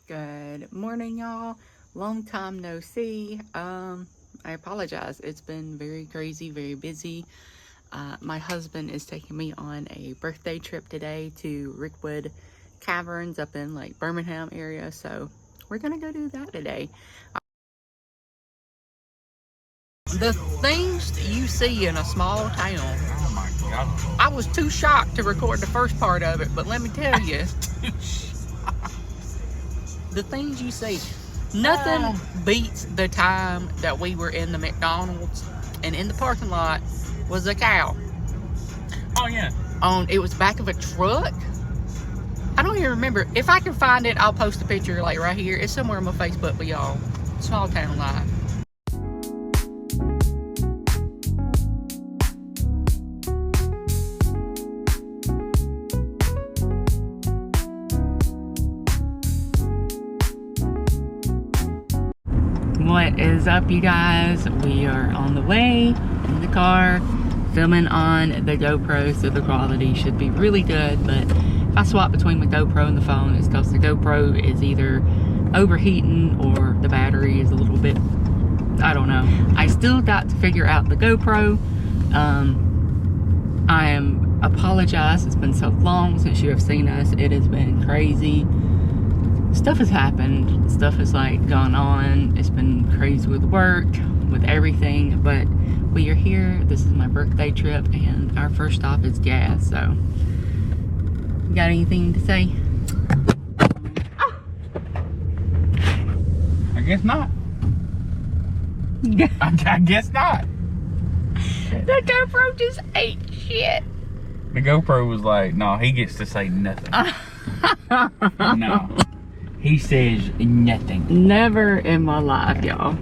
Good morning, y'all. Long time no see. I apologize. It's been very crazy, very busy. My husband is taking me on a birthday trip today to Rickwood Caverns up in like Birmingham area. So we're gonna go do that today. The things that you see in a small town. Oh my God. I was too shocked to record the first part of it, but let me tell you. The things you see, nothing beats the time that we were in the McDonald's and in the parking lot was a cow. Oh yeah. It was back of a truck. I don't even remember. If I can find it, I'll post a picture like right here. It's somewhere on my Facebook for y'all. Small town life. What is up, you guys? We are on the way in the car filming on the GoPro, so the quality should be really good. But if I swap between the GoPro and the phone, it's because the GoPro is either overheating or the battery is a little bit, I don't know. I still got to figure out the GoPro. I apologize. It's been so long since you have seen us. It has been crazy. Stuff has happened, stuff has like gone on. It's been crazy with work, with everything, but we are here. This is my birthday trip and our first stop is gas. So you got anything to say? I guess not. I guess not. The GoPro just ate shit. The GoPro was like, no, he gets to say nothing. No. He says nothing. Never in my life, y'all.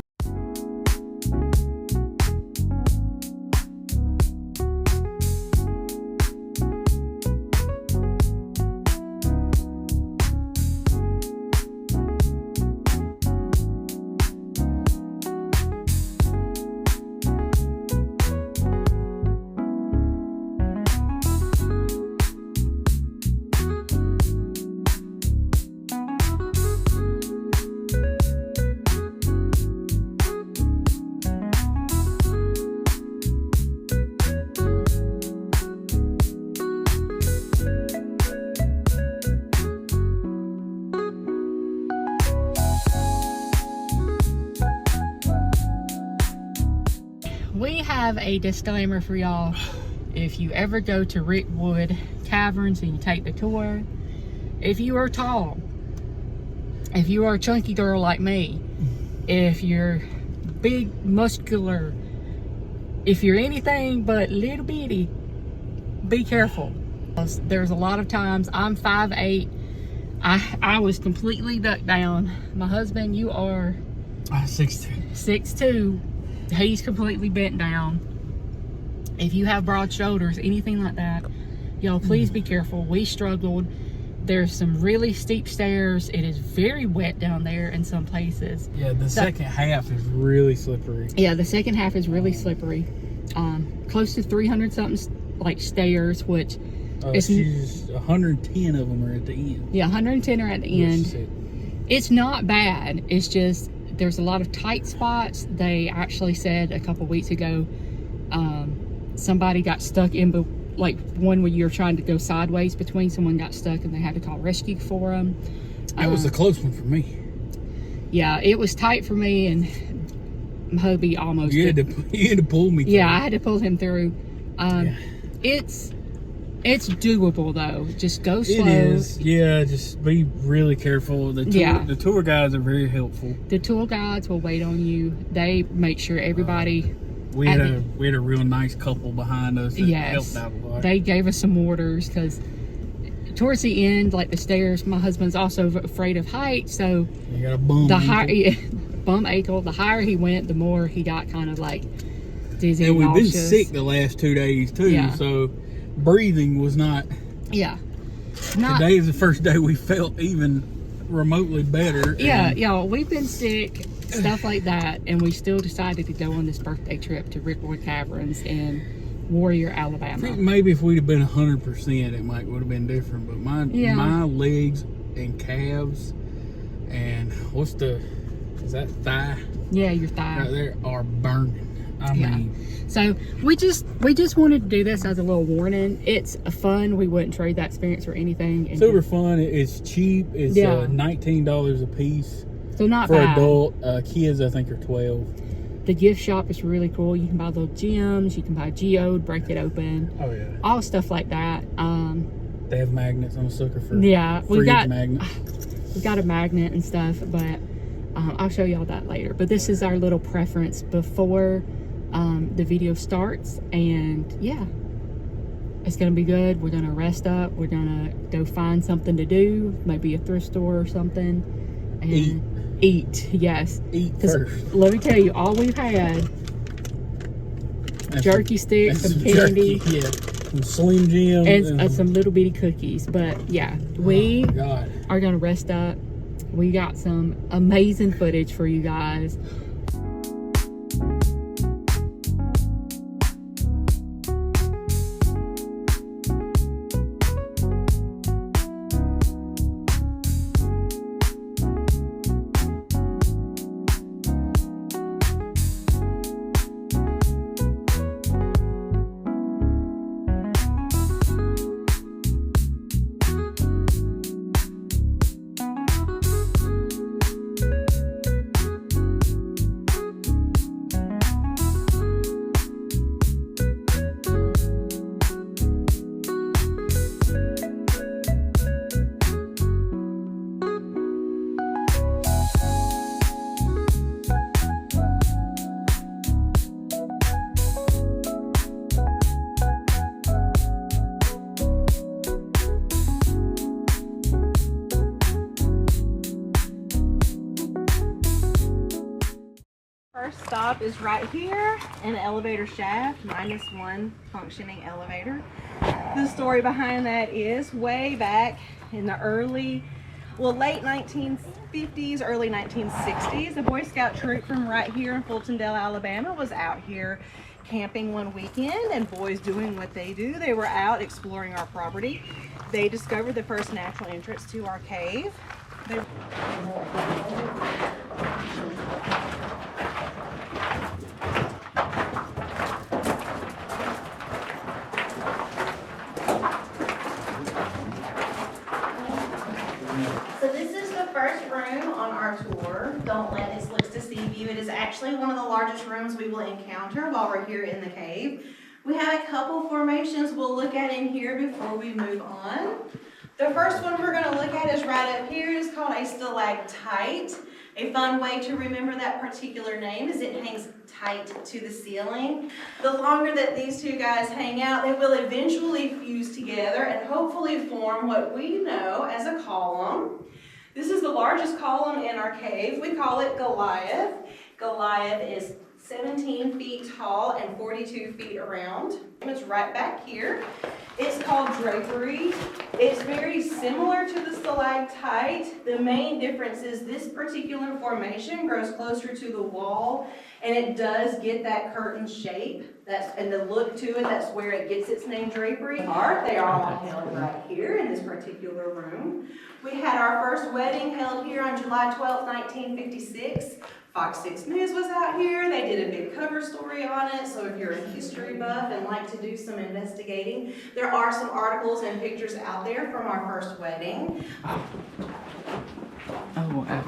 We have a disclaimer for y'all. If you ever go to Rickwood Caverns and you take the tour, if you are tall, if you are a chunky girl like me, if you're big, muscular, if you're anything but little bitty, be careful. There's a lot of times, I'm 5'8", I was completely ducked down. My husband, you are 6'2". 6'2". He's completely bent down. If you have broad shoulders, anything like that, y'all please be careful. We struggled. There's some really steep stairs. It is very wet down there in some places. Yeah, the second half is really slippery. Yeah, the second half is really slippery. Close to 300 something like stairs, which she's 110 of them are at the end. Yeah, 110 are at the end. It's not bad. It's just there's a lot of tight spots. They actually said a couple weeks ago, somebody got stuck in, like one where you're trying to go sideways between, someone got stuck and they had to call rescue for them. That was a close one for me. Yeah, it was tight for me, and my hubby almost you had to pull me through. Yeah, I had to pull him through. It's doable though. Just go slow. It is. Yeah, just be really careful. The tour guides are very helpful. The tour guides will wait on you. They make sure everybody. We had a real nice couple behind us that helped out a lot. They gave us some orders because towards the end, like the stairs, my husband's also afraid of height, so you got a bum ankle. The higher he went, the more he got kind of like dizzy. And we've been nauseous. sick the last 2 days too, so breathing was not. Yeah. Today is the first day we felt even remotely better. Yeah, we've been sick, stuff like that, and we still decided to go on this birthday trip to Rickwood Caverns in Warrior, Alabama. I think maybe if we'd have been 100%, it would have been different. But my legs and calves And is that thigh? Yeah, your thigh. Right there are burning. I mean, so we just wanted to do this as a little warning. It's fun. We wouldn't trade that experience for anything. And super fun. It's cheap. It's $19 a piece. So not for bad. adult. Kids, I think, are 12. The gift shop is really cool. You can buy little gems. You can buy geode, break it open. Oh yeah. All stuff like that. They have magnets. I'm a sucker for magnets. We've got a magnet and stuff, but I'll show y'all that later. But this is our little preference before the video starts, and yeah, it's gonna be good. We're gonna rest up. We're gonna go find something to do, maybe a thrift store or something, and eat. Yes, eat first. Let me tell you, all we've had jerky sticks, some candy, some Slim Jims, and some little bitty cookies. But yeah, we are gonna rest up. We got some amazing footage for you guys. First stop is right here, an elevator shaft, -1 functioning elevator. The story behind that is way back in the late 1950s, early 1960s, a Boy Scout troop from right here in Fultondale, Alabama was out here camping one weekend, and boys doing what they do. They were out exploring our property. They discovered the first natural entrance to our cave. So this is the first room on our tour. Don't let this looks deceive you. It is actually one of the largest rooms we will encounter while we're here in the cave. We have a couple formations we'll look at in here before we move on. The first one we're going to look at is right up here. It's called a stalactite. A fun way to remember that particular name is it hangs tight to the ceiling. The longer that these two guys hang out, they will eventually fuse together and hopefully form what we know as a column. This is the largest column in our cave. We call it Goliath. Goliath is 17 feet tall and 42 feet around. It's right back here. It's called drapery. It's very similar to the stalactite. The main difference is this particular formation grows closer to the wall, and it does get that curtain shape. And the look to it, that's where it gets its name, drapery. They are all held right here in this particular room. We had our first wedding held here on July 12th, 1956. Fox 6 News was out here. They did a big cover story on it. So if you're a history buff and like to do some investigating, there are some articles and pictures out there from our first wedding. Oh, wow.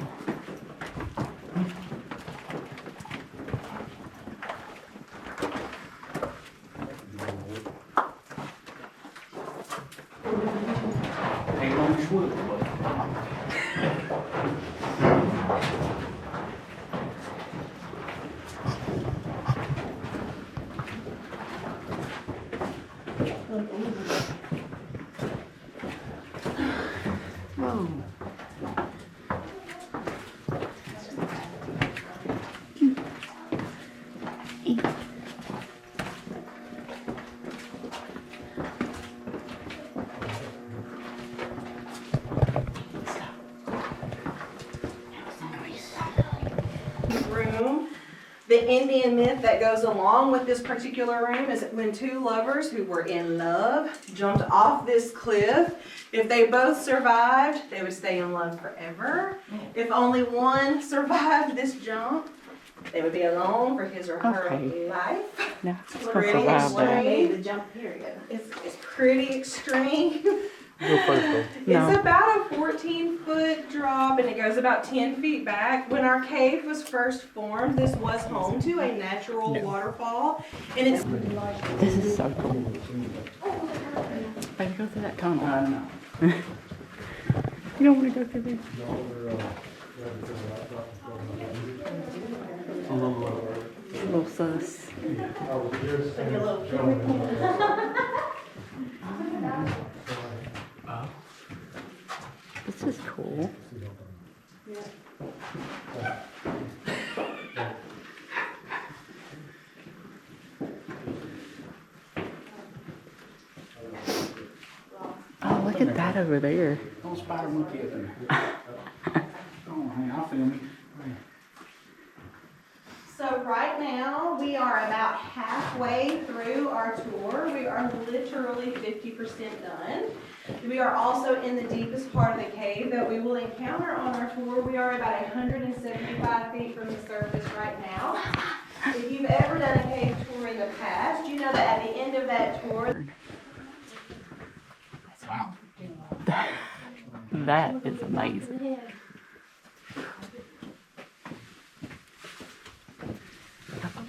The Indian myth that goes along with this particular room is when two lovers who were in love jumped off this cliff If they both survived, they would stay in love forever. If only one survived this jump, they would be alone for his or her life. No, It's pretty extreme. The jump period. It's pretty extreme. Go first, though. It's about a 14-foot drop, and it goes about 10 feet back. When our cave was first formed, this was home to a natural waterfall, and it's. This is so cool. Baby, go through that tunnel. I know. You don't want to go through there. A little sus. This is cool. Oh, look at that over there. Don't spider monkey up in there. Oh, hang on, I'll film you. So right now, we are about halfway through our tour. We are literally 50% done. We are also in the deepest part of the cave that we will encounter on our tour. We are about 175 feet from the surface right now. If you've ever done a cave tour in the past, you know that at the end of that tour... Wow. That is amazing.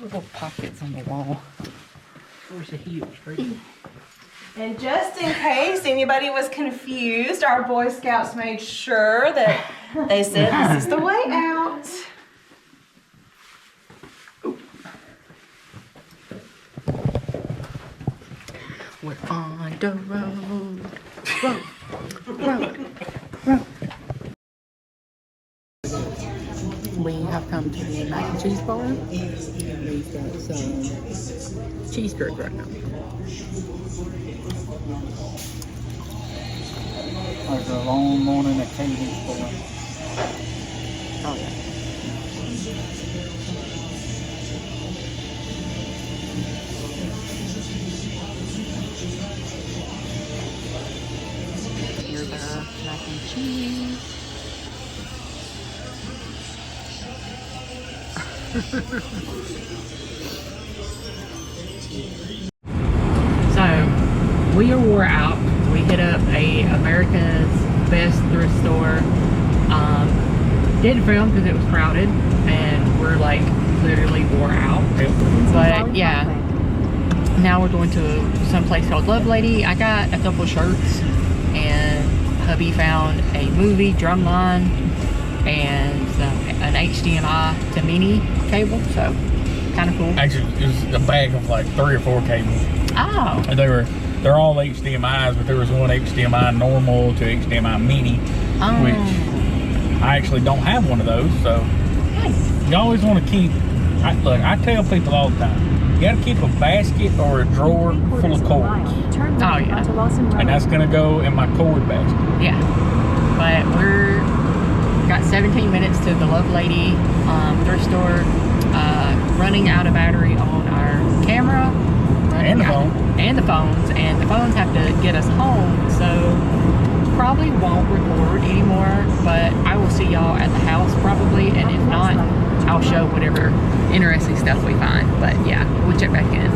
Little pockets on the wall. Where's the heels? And just in case anybody was confused, our Boy Scouts made sure that they said this is the way out. We're on the road. Road. We have come to the mac and cheese bar. We've got some cheeseburger right now. Like a long morning at Katie's for Oh yeah. Here's our mac and cheese. So we are wore out. We hit up a America's Best thrift store. Didn't film because it was crowded and we're like literally wore out. But yeah, now we're going to some place called Love Lady. I got a couple shirts and hubby found a movie drumline and an HDMI to mini cable, so kind of cool. Actually, it was a bag of like 3 or 4 cables. Oh. And they're all HDMIs, but there was one HDMI normal to HDMI mini, which I actually don't have one of those. So Nice. you always want to keep. Look, I tell people all the time, you got to keep a basket or a drawer full of cords. Oh yeah. And that's gonna go in my cord basket. Yeah. But we're got 17 minutes to the Love Lady thrift store. Running out of battery on our camera. And the phone. And the phones. And the phones have to get us home. So probably won't record anymore. But I will see y'all at the house probably. And if not, I'll show whatever interesting stuff we find. But yeah, we'll check back in.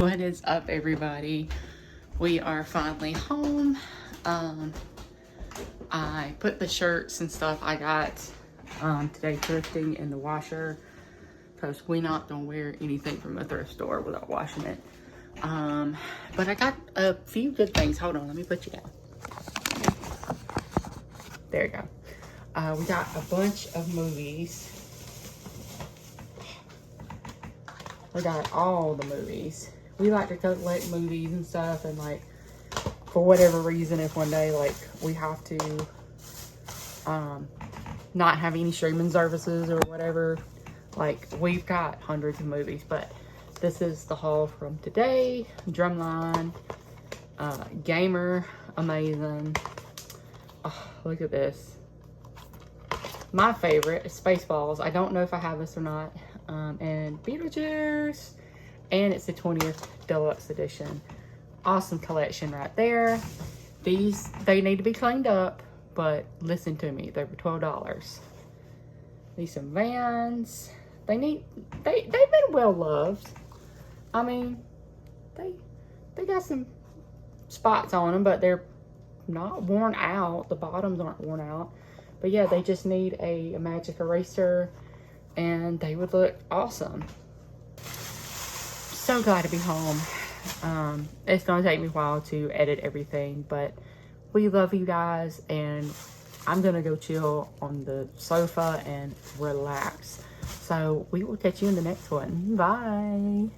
What is up, everybody? We are finally home. I put the shirts and stuff I got today thrifting in the washer because we're not gonna wear anything from a thrift store without washing it. But I got a few good things. Hold on, let me put you down. There you go. We got a bunch of movies. We got all the movies. We like to collect movies and stuff, and like for whatever reason, if one day like we have to not have any streaming services or whatever, like we've got hundreds of movies. But this is the haul from today. Drumline, Gamer, amazing. Oh, look at this. My favorite is Spaceballs. I don't know if I have this or not. And Beetlejuice, and it's the 20th deluxe edition. Awesome collection right there. they need to be cleaned up, but listen to me, they were $12. These some Vans. They've been well loved. I mean, they got some spots on them, but they're not worn out. The bottoms aren't worn out. But yeah, they just need a magic eraser and they would look awesome. So glad to be home. It's gonna take me a while to edit everything, but we love you guys, and I'm gonna go chill on the sofa and relax. So we will catch you in the next one. Bye.